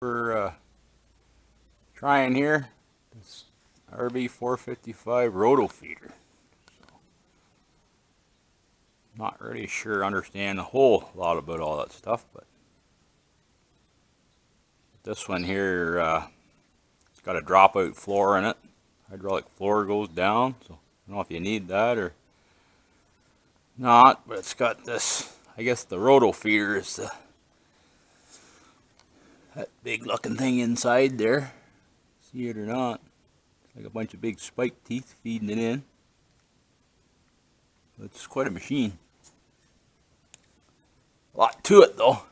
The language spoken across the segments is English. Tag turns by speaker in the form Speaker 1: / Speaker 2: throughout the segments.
Speaker 1: We're trying here this RB 455 roto feeder. So, not really sure understand a whole lot about all that stuff, but this one here, it's got a dropout floor in it. Hydraulic floor goes down, so I don't know if you need that or not, but it's got this, I guess the roto feeder is that big looking thing inside there. See it or not? It's like a bunch of big spike teeth feeding it in. It's quite a machine. A lot to it though.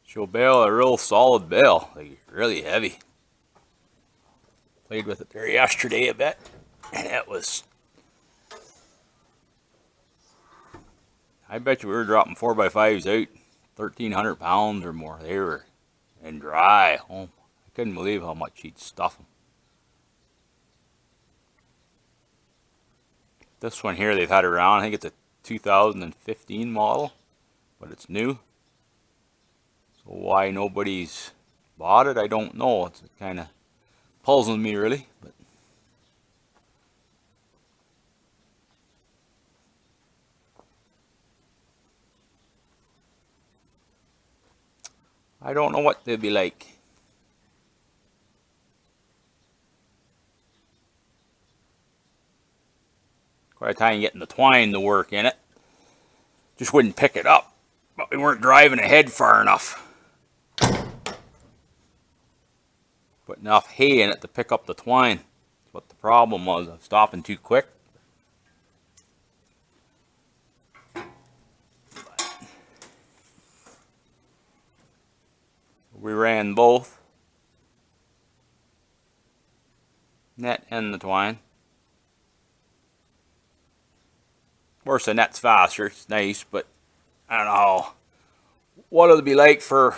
Speaker 1: She'll bale a real solid bale, like really heavy. Played with it there yesterday a bit, and it was, I bet you we were dropping 4x5s out, 1,300 pounds or more. They were and dry. Oh, I couldn't believe how much he'd stuff them. This one here they've had around, I think it's a 2015 model, but it's new. So why nobody's bought it, I don't know. It's kind of puzzling me really, but I don't know what they'll be like. Quite a time getting the twine to work in it. Just wouldn't pick it up, but we weren't driving ahead far enough. Put enough hay in it to pick up the twine. That's what the problem was. I was stopping too quick. We ran both, net and the twine. Of course the net's faster, it's nice, but I don't know what it'll be like for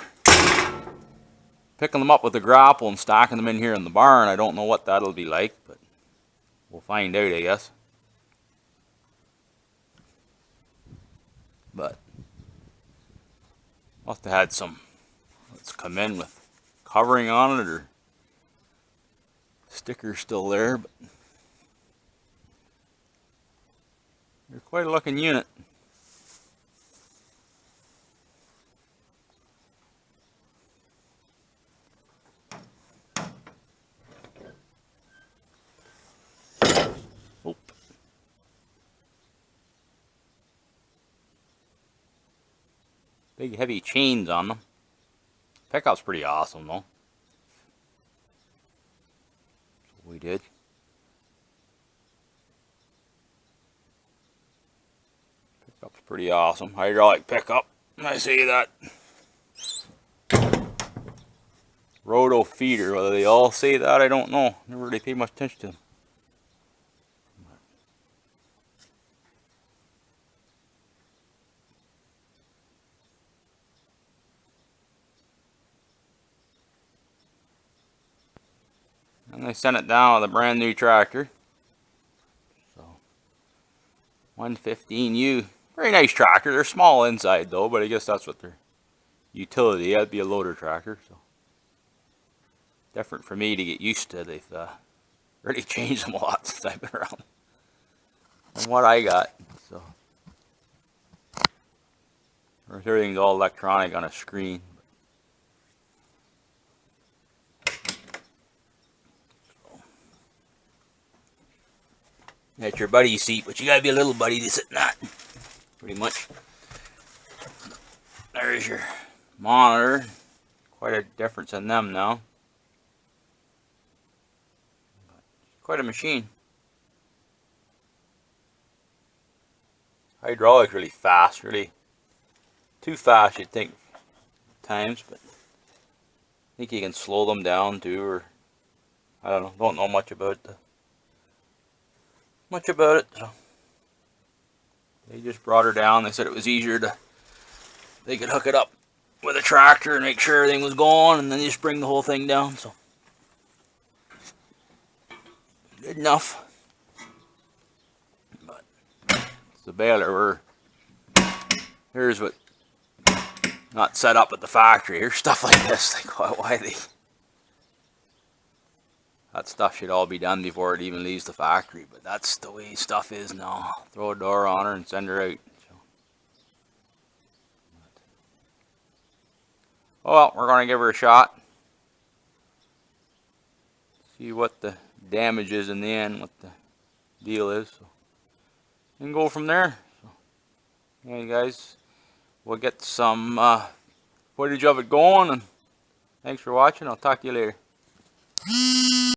Speaker 1: picking them up with the grapple and stacking them in here in the barn. I don't know what that'll be like, but we'll find out, I guess. But must have had some, let's come in with covering on it or stickers still there, but they're quite a looking unit. Oop. Big heavy chains on them. Pickup's pretty awesome though. That's what we did. Pickup's pretty awesome. Hydraulic pickup. I say that. Roto feeder. Whether they all say that, I don't know. Never really paid much attention to them. And they sent it down with a brand new tractor. So 115U. Very nice tractor. They're small inside though, but I guess that's what their utility. That'd be a loader tractor. So different for me to get used to. They've really changed them a lot since I've been around. From what I got. So everything's all electronic on a screen. That's your buddy seat, but you gotta be a little buddy to sit in that. Pretty much. There's your monitor. Quite a difference in them now. Quite a machine. Hydraulic really fast, really too fast you'd think times, but I think you can slow them down too, or I don't know much about it. So they just brought her down. They said it was easier to, they could hook it up with a tractor and make sure everything was going, and then just bring the whole thing down. So good enough. But the baler. Here's what not set up at the factory. Here's stuff like this. Like why they? That stuff should all be done before it even leaves the factory. But that's the way stuff is now. Throw a door on her and send her out. So. Oh well, we're gonna give her a shot. See what the damage is in the end. What the deal is. So. And go from there. So. Hey guys, we'll get some footage of it going, and thanks for watching. I'll talk to you later.